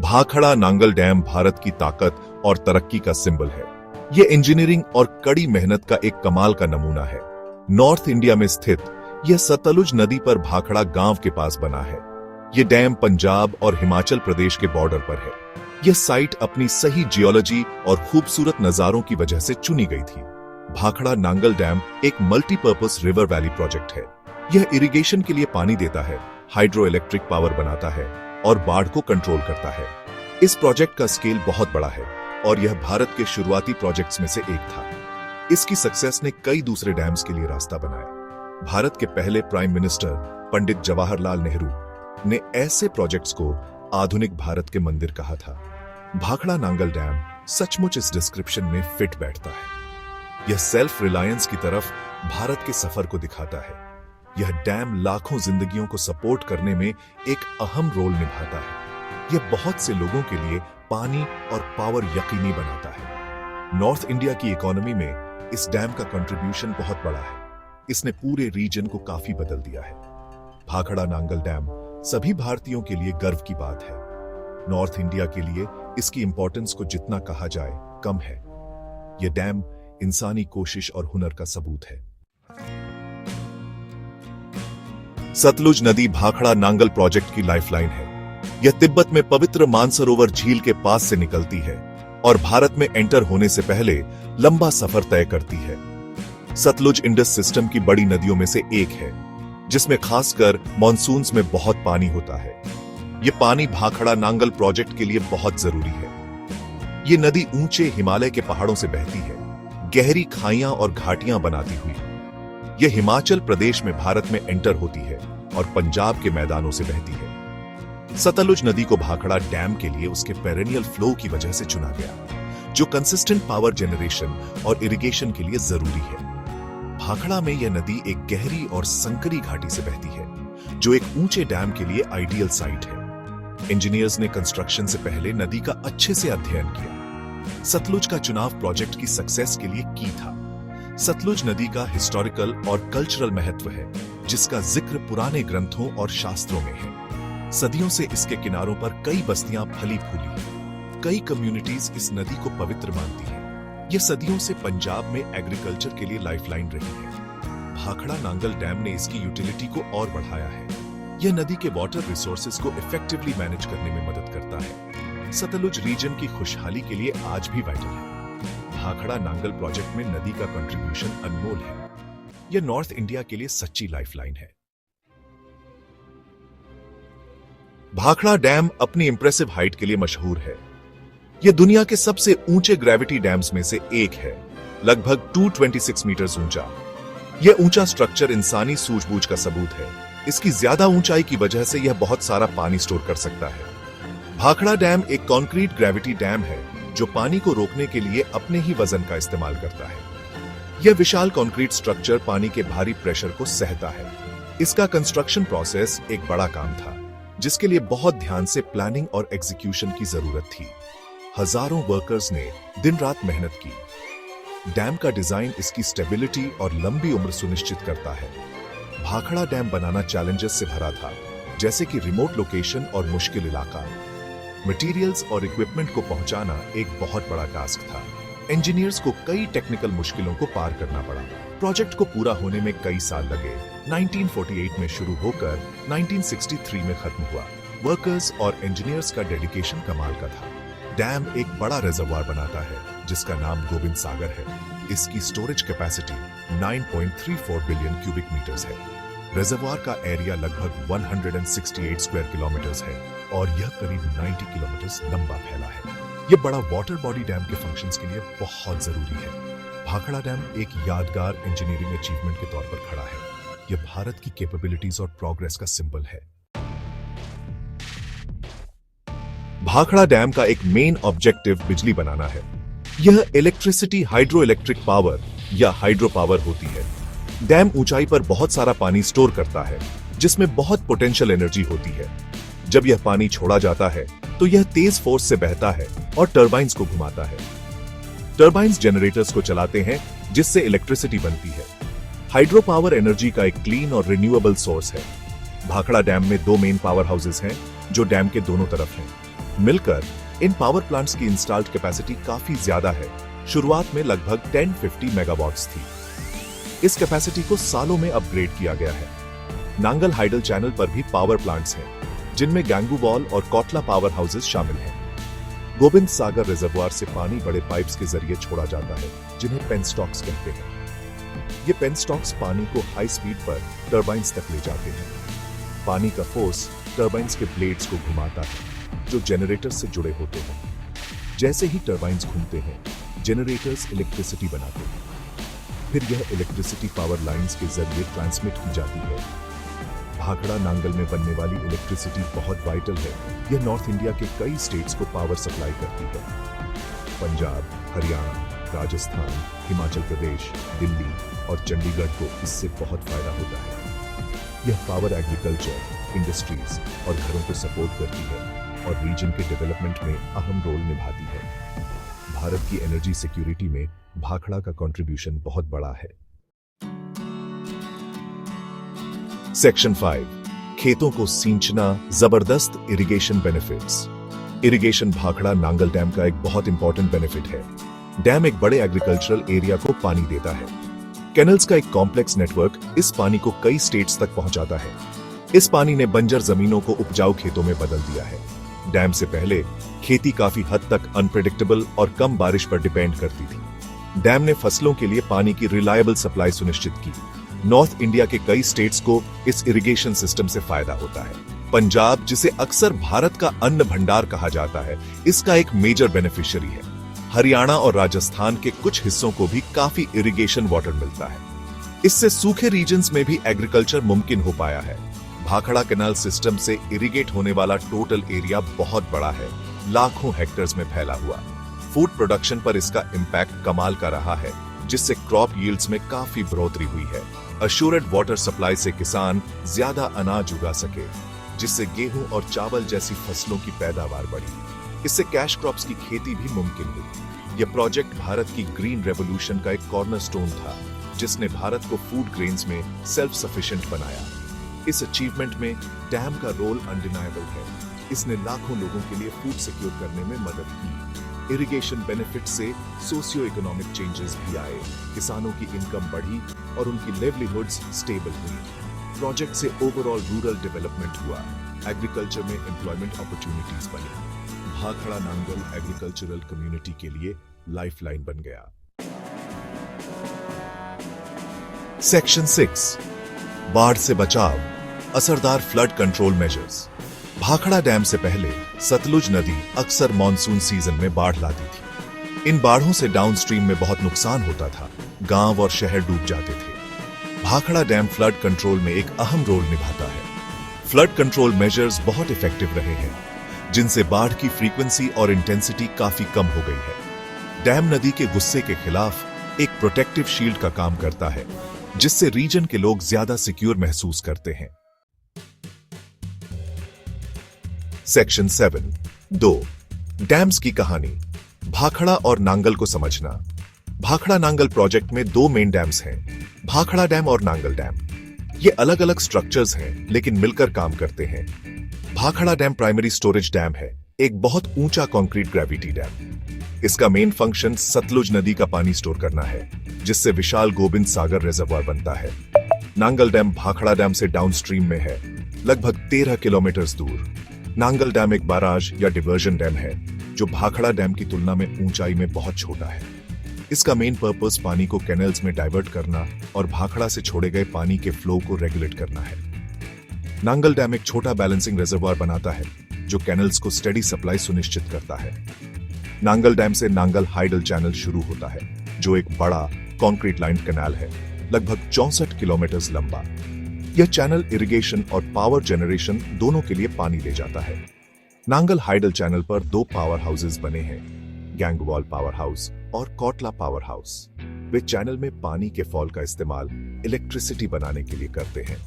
Bhakra Nangal dam Bharat की ताकत और तरक्की का सिंबल है। यह इंजीनियरिंग और कड़ी मेहनत का एक कमाल का नमूना है। नॉर्थ इंडिया में स्थित यह सतलुज नदी पर भाखड़ा गांव के पास बना है। यह डैम पंजाब और हिमाचल प्रदेश के बॉर्डर पर है। यह साइट अपनी सही जियोलॉजी और खूबसूरत नजारों की वजह से चुनी गई थी। भाखड़ा नांगल डैम एक मल्टीपर्पज रिवर वैली प्रोजेक्ट है। यह इरिगेशन के लिए पानी देता है, हाइड्रो इलेक्ट्रिक पावर बनाता है और बाढ़ को कंट्रोल करता है। इस प्रोजेक्ट का स्केल बहुत बड़ा है और यह भारत के शुरुआती प्रोजेक्ट्स में से एक था। इसकी सक्सेस ने कई दूसरे डैम्स के लिए रास्ता बनाया। भारत के पहले प्राइम मिनिस्टर पंडित जवाहरलाल नेहरू ने ऐसे प्रोजेक्ट्स को आधुनिक भारत के मंदिर कहा था। भाखड़ा नांगल डैम सचमुच इस डिस्क्रिप्शन में फिट बैठता है। यह सेल्फ रिलायंस की तरफ भारत के सफर को दिखाता है। यह डैम लाखों जिंदगियों को सपोर्ट करने में एक अहम रोल निभाता है। यह बहुत से लोगों के लिए पानी और पावर यकीनी बनाता है। नॉर्थ इंडिया की इकोनॉमी में इस डैम का कंट्रीब्यूशन बहुत बड़ा है। इसने पूरे रीजन को काफी बदल दिया है। भाखड़ा नांगल डैम सभी भारतीयों के लिए गर्व की बात है। नॉर्थ इंडिया के लिए इसकी इंपॉर्टेंस को जितना कहा जाए कम है। यह डैम इंसानी कोशिश और हुनर का सबूत है। सतलुज नदी भाखड़ा नांगल प्रोजेक्ट की लाइफलाइन है। यह तिब्बत में पवित्र मानसरोवर झील के पास से निकलती है और भारत में एंटर होने से पहले लंबा सफर तय करती है। सतलुज इंडस सिस्टम की बड़ी नदियों में से एक है, जिसमें खासकर मॉनसून्स में बहुत पानी होता है। यह पानी भाखड़ा नांगल प्रोजेक्ट के लिए बहुत जरूरी है। यह नदी ऊंचे हिमालय के पहाड़ों से बहती है, गहरी खाइयां और घाटियां बनाती हुई। यह हिमाचल प्रदेश में भारत में एंटर होती है और पंजाब के मैदानों से बहती है। सतलुज नदी को भाखड़ा डैम के लिए उसके पेरेनियल फ्लो की वजह से चुना गया, जो कंसिस्टेंट पावर जनरेशन और इरिगेशन के लिए जरूरी है। भाखड़ा में यह नदी एक गहरी और संकरी घाटी से बहती है, जो एक ऊंचे डैम के लिए आइडियल साइट है। इंजीनियर्स ने कंस्ट्रक्शन से पहले नदी का अच्छे से अध्ययन किया। सतलुज का चुनाव प्रोजेक्ट की सक्सेस के लिए की था। सतलुज नदी का हिस्टोरिकल और कल्चरल महत्व है, जिसका जिक्र पुराने ग्रंथों और शास्त्रों में है। सदियों से इसके किनारों पर कई बस्तियां फली फूली हैं। कई कम्युनिटीज इस नदी को पवित्र मानती हैं। यह सदियों से पंजाब में एग्रीकल्चर के लिए लाइफलाइन रही है। भाखड़ा नांगल डैम ने इसकी यूटिलिटी को और बढ़ाया है। यह नदी के वाटर रिसोर्सेज को इफेक्टिवली मैनेज करने में मदद करता है। सतलुज रीजन की खुशहाली के लिए आज भी वाइटल है। भाखड़ा नांगल प्रोजेक्ट में नदी का कंट्रीब्यूशन अनमोल है। यह नॉर्थ इंडिया के लिए सच्ची लाइफलाइन है। भाखड़ा डैम अपनी इंप्रेसिव हाइट के लिए मशहूर है। यह दुनिया के सबसे ऊंचे ग्रेविटी डैम्स में से एक है, लगभग 226 मीटर ऊंचा। यह ऊंचा स्ट्रक्चर इंसानी सूझबूझ का सबूत है। इसकी ज्यादा ऊंचाई की वजह से यह बहुत सारा पानी स्टोर कर सकता है। भाखड़ा डैम एक कॉन्क्रीट ग्रेविटी डैम है, जो पानी को रोकने के लिए अपने ही वजन का इस्तेमाल करता है। यह विशाल कंक्रीट स्ट्रक्चर पानी के भारी प्रेशर को सहता है। इसका कंस्ट्रक्शन प्रोसेस एक बड़ा काम था, जिसके लिए बहुत ध्यान से प्लानिंग और एग्जीक्यूशन की जरूरत थी। हजारों वर्कर्स ने दिन रात मेहनत की। डैम का डिजाइन इसकी स्टेबिलिटी और लंबी उम्र सुनिश्चित करता है। भाखड़ा डैम बनाना चैलेंजेस से भरा था, जैसे कि रिमोट लोकेशन और मुश्किल इलाका। मटेरियल्स और इक्विपमेंट को पहुंचाना एक बहुत बड़ा टास्क था। इंजीनियर्स को कई टेक्निकल मुश्किलों को पार करना पड़ा। प्रोजेक्ट को पूरा होने में कई साल लगे। 1948 में शुरू होकर 1963 में खत्म हुआ। वर्कर्स और इंजीनियर्स का डेडिकेशन कमाल का था। डैम एक बड़ा रिजर्वॉयर बनाता है, जिसका नाम गोविंद सागर है। इसकी storage capacity 9.34 billion cubic metres है। रिजर्वॉयर का एरिया लगभग 168 स्क्वायर किलोमीटर्स है और यह करीब 90 किलोमीटर्स लंबा फैला है। यह बड़ा वाटर बॉडी डैम के फंक्शंस के लिए बहुत जरूरी है। भाखड़ा डैम एक यादगार इंजीनियरिंग अचीवमेंट के तौर पर खड़ा है। यह भारत की कैपेबिलिटीज और प्रोग्रेस का सिंबल है। भाखड़ा डैम का एक मेन ऑब्जेक्टिव बिजली बनाना है। यह इलेक्ट्रिसिटी हाइड्रो इलेक्ट्रिक पावर या हाइड्रो पावर होती है। डैम ऊंचाई पर बहुत सारा पानी स्टोर करता है, जिसमें बहुत पोटेंशियल एनर्जी होती है। जब यह पानी छोड़ा जाता है तो यह तेज फोर्स से बहता है और टर्बाइंस को घुमाता है। टर्बाइंस जनरेटर्स को चलाते हैं, जिससे इलेक्ट्रिसिटी बनती है। हाइड्रो पावर एनर्जी का एक क्लीन और रिन्यूएबल सोर्स है। भाखड़ा डैम में 2 मेन पावर हाउसेस हैं, जो डैम के दोनों तरफ हैं। मिलकर इन पावर प्लांट्स की इंस्टॉल्ड कैपेसिटी काफी ज्यादा है। शुरुआत में लगभग 1050 मेगावाट्स थी। इस कैपेसिटी को सालों में अपग्रेड किया गया है। नांगल हाइडल चैनल पर भी पावर प्लांट्स हैं, जिनमें गैंगूबॉल और कोटला पावर हाउसेस शामिल हैं। गोविंद सागर रिजर्वुआर से पानी बड़े पाइप्स के जरिए छोड़ा जाता है, जिन्हें पेनस्टॉक्स कहते हैं। ये पेनस्टॉक्स पानी को हाई स्पीड पर टर्बाइंस तक ले जाते हैं। पानी का फोर्स टर्बाइंस के ब्लेड्स को घुमाता है, जो जनरेटर से जुड़े होते हैं। जैसे ही टर्बाइंस घूमते हैं, जनरेटर्स इलेक्ट्रिसिटी बनाते हैं। फिर यह इलेक्ट्रिसिटी पावर लाइंस के जरिए ट्रांसमिट की जाती है। भाखड़ा नांगल में बनने वाली इलेक्ट्रिसिटी बहुत वाइटल है। यह नॉर्थ इंडिया के कई स्टेट्स को पावर सप्लाई करती है। पंजाब, हरियाणा, राजस्थान, हिमाचल प्रदेश, दिल्ली और चंडीगढ़ को इससे बहुत फायदा होता है। यह पावर एग्रीकल्चर, इंडस्ट्रीज और घरों को सपोर्ट करती है और रीजन के डेवलपमेंट में अहम रोल निभाती है। भारत की एनर्जी सिक्योरिटी में भाखड़ा का कंट्रीब्यूशन बहुत बड़ा है। सेक्शन 5, खेतों को सींचना, जबरदस्त irrigation benefits. Irrigation Bhakra Nangal dam का एक बहुत इंपॉर्टेंट बेनिफिट है। डैम एक बड़े एग्रीकल्चरल एरिया को पानी देता है। कैनल्स का एक कॉम्प्लेक्स नेटवर्क इस पानी को कई स्टेट्स तक पहुंचाता है। इस पानी ने बंजर जमीनों को उपजाऊ खेतों में बदल दिया है। डैम से पहले खेती काफी हद तक अनप्रेडिक्टेबल और कम बारिश पर डिपेंड करती थी। डैम ने फसलों के लिए पानी की रिलायबल सप्लाई सुनिश्चित की। नॉर्थ इंडिया के कई स्टेट्स को इस इरिगेशन सिस्टम से फायदा होता है। पंजाब, जिसे अक्सर भारत का अन्न भंडार कहा जाता है, इसका एक मेजर बेनिफिशियरी है। हरियाणा और राजस्थान के कुछ हिस्सों को भी काफी इरिगेशन वाटर मिलता है। इससे सूखे रीजन्स में भी एग्रीकल्चर मुमकिन हो पाया है। भाखड़ा कैनाल सिस्टम से इरिगेट होने वाला टोटल एरिया बहुत बड़ा है, लाखों हेक्टेयर्स में फैला हुआ। फूड प्रोडक्शन पर इसका इंपैक्ट कमाल का रहा है, जिससे क्रॉप यील्ड्स में काफी बढ़ोतरी हुई है। अश्योर्ड वाटर सप्लाई से किसान ज्यादा अनाज उगा सके, जिससे गेहूं और चावल जैसी फसलों की पैदावार बढ़ी। इससे कैश क्रॉप्स की खेती भी मुमकिन हुई। यह प्रोजेक्ट भारत की ग्रीन रेवोल्यूशन का एक कॉर्नरस्टोन था, जिसने भारत को फूड ग्रेन्स में सेल्फ सफिशिएंट बनाया। इस अचीवमेंट में डैम का रोल अनडिनायबल है। इसने लाखों लोगों के लिए फूड सिक्योर करने में मदद की। इरिगेशन बेनिफिट से सोशियो इकोनॉमिक चेंजेस भी आए। किसानों की इनकम बढ़ी और उनकी लिवलीहुड्स स्टेबल हुई। प्रोजेक्ट से ओवरऑल रूरल डेवलपमेंट हुआ। एग्रीकल्चर में एम्प्लॉयमेंट अपॉर्चुनिटीज बनी। भाखड़ा नांगल एग्रीकल्चरल कम्युनिटी के लिए लाइफलाइन बन गया। सेक्शन 6, बाढ़ से बचाव, असरदार flood control measures. Bhakra dam से पहले सतलुज नदी अक्सर मॉनसून सीजन में बाढ़ लाती थी। इन बाढ़ों से डाउनस्ट्रीम में बहुत नुकसान होता था। गांव और शहर डूब जाते थे। भाखड़ा डैम फ्लड कंट्रोल में एक अहम रोल निभाता है। फ्लड कंट्रोल मेजर्स बहुत इफेक्टिव रहे हैं, जिनसे बाढ़ की फ्रीक्वेंसी और इंटेंसिटी काफी कम हो गई है। डैम नदी के गुस्से के खिलाफ एक प्रोटेक्टिव शील्ड का काम करता है, जिससे रीजन के लोग ज्यादा सिक्योर महसूस करते हैं। सेक्शन 7, 2, डैम्स की कहानी। भाखड़ा और नांगल को समझना। भाखड़ा नांगल प्रोजेक्ट में 2 मेन डैम्स हैं, भाखड़ा डैम और नांगल डैम। ये अलग अलग स्ट्रक्चर्स हैं, लेकिन मिलकर काम करते हैं। Bhakra dam primary storage dam है, एक बहुत ऊंचा कंक्रीट ग्रेविटी डैम। इसका मेन फंक्शन सतलुज नदी का पानी स्टोर करना है, जिससे विशाल गोविंद सागर रिजर्वुआर बनता है। नांगल डैम भाखड़ा डैम से डाउनस्ट्रीम में है, लगभग 13 किलोमीटर दूर। नांगल डैम एक बाराज या डिवर्जन डैम है, जो भाखड़ा डैम की तुलना में ऊंचाई में बहुत छोटा है। इसका मेन पर्पस पानी को कैनल्स में डाइवर्ट करना और भाखड़ा से छोड़े गए पानी के फ्लो को रेगुलेट करना है। नांगल डैम एक छोटा बैलेंसिंग रिजर्वुआर बनाता है, जो कैनल्स को स्टेडी सप्लाई सुनिश्चित करता है। नांगल डैम से नांगल हाइडल चैनल शुरू होता है, जो एक बड़ा कंक्रीट लाइन कैनाल है, लगभग 64 किलोमीटर लंबा। यह चैनल इरिगेशन और पावर जनरेशन दोनों के लिए पानी ले जाता है। नांगल हाइडल चैनल पर 2 पावर हाउसेस बने हैं, गैंगूबॉल पावर हाउस और कोटला पावर हाउस। वे चैनल में पानी के फॉल का इस्तेमाल इलेक्ट्रिसिटी बनाने के लिए करते हैं।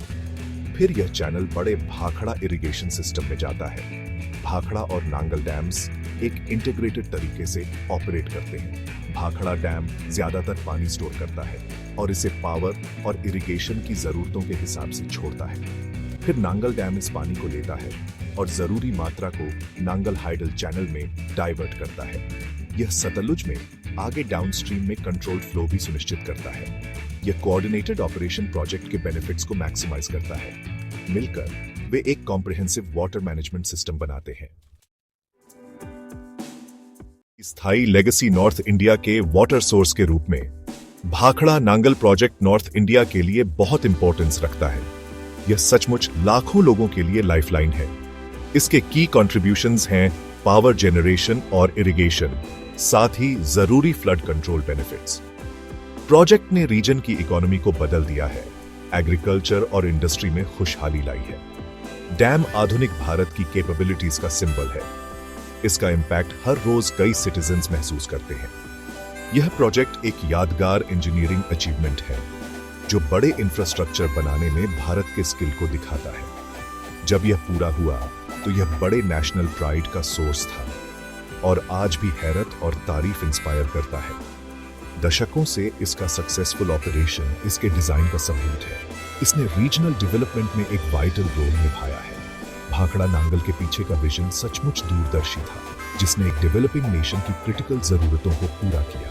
फिर यह चैनल बड़े भाखड़ा इरिगेशन सिस्टम में जाता है। भाखड़ा और नांगल डैम्स एक इंटीग्रेटेड तरीके से ऑपरेट करते हैं। भाखड़ा डैम ज्यादातर पानी स्टोर करता है और इसे पावर और इरिगेशन की जरूरतों के हिसाब से छोड़ता है। फिर नांगल डैम इस पानी को लेता है और जरूरी मात्रा को नांगल हाइडल चैनल में डाइवर्ट करता है। यह सतलुज में आगे डाउनस्ट्रीम में कंट्रोल्ड फ्लो भी सुनिश्चित करता है। यह कोऑर्डिनेटेड ऑपरेशन प्रोजेक्ट के बेनिफिट्स को मैक्सिमाइज करता है। मिलकर वे एक कॉम्प्रिहेंसिव वाटर मैनेजमेंट सिस्टम बनाते हैं। स्थायी लेगेसी नॉर्थ इंडिया के वाटर सोर्स के रूप में Bhakra Nangal project north India के लिए बहुत इंपॉर्टेंस रखता है। यह सचमुच लाखों लोगों के लिए लाइफलाइन है। इसके की कंट्रीब्यूशंस हैं पावर जनरेशन और इरिगेशन, साथ ही जरूरी फ्लड कंट्रोल बेनिफिट्स। प्रोजेक्ट ने रीजन की इकोनॉमी को बदल दिया है, एग्रीकल्चर और इंडस्ट्री में खुशहाली लाई है। डैम आधुनिक भारत की कैपेबिलिटीज का सिंबल है। इसका इंपैक्ट हर रोज कई सिटीजन्स महसूस करते हैं। यह प्रोजेक्ट एक यादगार इंजीनियरिंग अचीवमेंट है जो बड़े इंफ्रास्ट्रक्चर बनाने में भारत के स्किल को दिखाता है। जब यह पूरा हुआ तो यह बड़े नेशनल प्राइड का सोर्स था और आज भी हैरत और तारीफ इंस्पायर करता है। दशकों से इसका सक्सेसफुल ऑपरेशन इसके डिजाइन का सबूत है। इसने रीजनल डेवलपमेंट में एक वाइटल रोल निभाया है। भाखड़ा नांगल के पीछे का विजन सचमुच दूरदर्शी था, जिसने एक डेवलपिंग नेशन की क्रिटिकल जरूरतों को पूरा किया।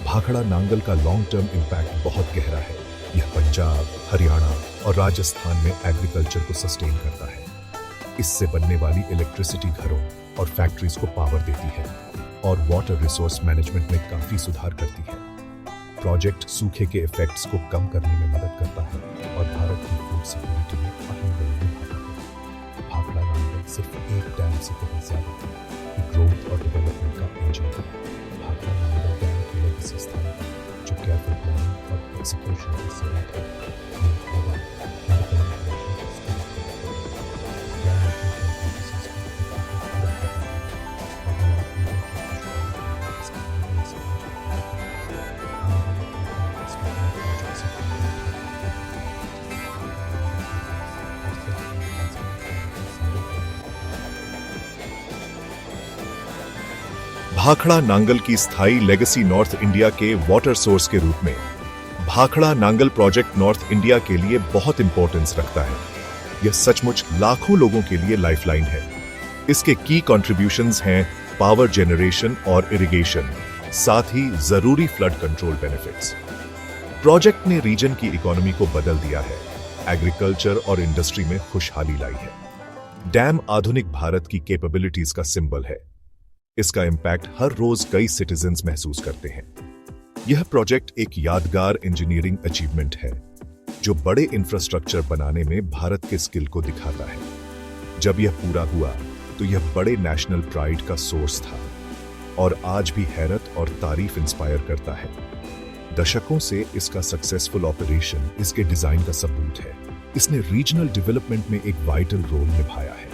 भाखड़ा नांगल का लॉन्ग टर्म इंपैक्ट बहुत गहरा है। यह पंजाब, हरियाणा और राजस्थान में एग्रीकल्चर को सस्टेन करता है। इससे बनने वाली इलेक्ट्रिसिटी घरों और फैक्ट्रीज को पावर देती है और वाटर रिसोर्स मैनेजमेंट में काफी सुधार करती है। प्रोजेक्ट सूखे के इफेक्ट्स को कम करने में मदद करता है और भारत की फूड सिक्योरिटी में अहम रोल निभाता है। भाखड़ा नांगल सिर्फ एक डैम से कहीं ज्यादा है, ग्रोथ और डेवलपमेंट का इंजन है। भाखड़ा नांगल डैम की लेगेसी स्थान है जो केयरफुल प्लानिंग और एग्जीक्यूशन के साथ है। भाखड़ा नांगल की स्थायी लेगेसी नॉर्थ इंडिया के वाटर सोर्स के रूप में Bhakra Nangal project north India के लिए बहुत इंपॉर्टेंस रखता है। यह सचमुच लाखों लोगों के लिए लाइफलाइन है। इसके की कंट्रीब्यूशंस हैं पावर जनरेशन और इरिगेशन, साथ ही जरूरी फ्लड कंट्रोल बेनिफिट्स। प्रोजेक्ट ने रीजन की इकोनॉमी को बदल दिया है, एग्रीकल्चर और इंडस्ट्री में खुशहाली लाई है। डैम आधुनिक भारत की कैपेबिलिटीज का सिंबल है। इसका इंपैक्ट हर रोज कई सिटीजन्स महसूस करते हैं। यह प्रोजेक्ट एक यादगार इंजीनियरिंग अचीवमेंट है जो बड़े इंफ्रास्ट्रक्चर बनाने में भारत के स्किल को दिखाता है। जब यह पूरा हुआ तो यह बड़े नेशनल प्राइड का सोर्स था और आज भी हैरत और तारीफ इंस्पायर करता है। दशकों से इसका सक्सेसफुल ऑपरेशन इसके डिजाइन का सबूत है। इसने रीजनल डेवलपमेंट में एक वाइटल रोल निभाया है।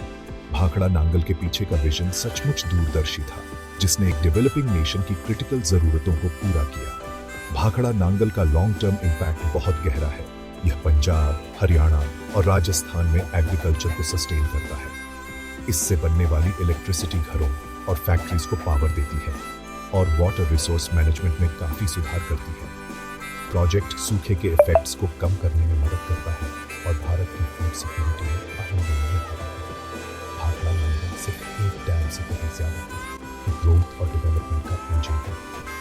भाखड़ा नांगल के पीछे का विजन सचमुच दूरदर्शी था, जिसने एक डेवलपिंग नेशन की क्रिटिकल जरूरतों को पूरा किया। भाखड़ा नांगल का लॉन्ग टर्म इंपैक्ट बहुत गहरा है। यह पंजाब, हरियाणा और राजस्थान में एग्रीकल्चर को सस्टेन करता है। इससे बनने वाली इलेक्ट्रिसिटी घरों और फैक्ट्रीज को पावर देती है और वाटर रिसोर्स मैनेजमेंट में काफी सुधार करती है। प्रोजेक्ट सूखे के इफेक्ट्स को कम करने में मदद करता है और भारत की फूड सिक्योरिटी में अहम रोल निभाता है। भाखड़ा नांगल सिर्फ एक डैम से कहीं ज्यादा है, ग्रोथ और डेवलपमेंट का इंजन है।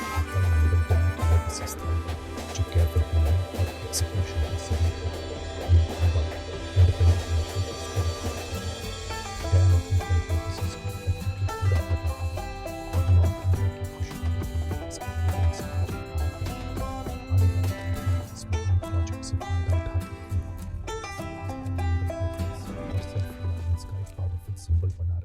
भाखड़ा नांगल डैम की लेगेसी स्थान है जो केयरफुल प्लानिंग और एग्जीक्यूशन के साथ है। डैम अपनी कैपेबिलिटीज को इफेक्टिवली पूरा कर रहा है और नॉर्थ इंडिया की खुशहाली के लिए इसकी एविडेंस आज भी है। आने वाली पीढ़ी इस महान प्रोजेक्ट से फायदा उठाती है और सेल्फ रिलायंस का एक पावरफुल सिंबल बना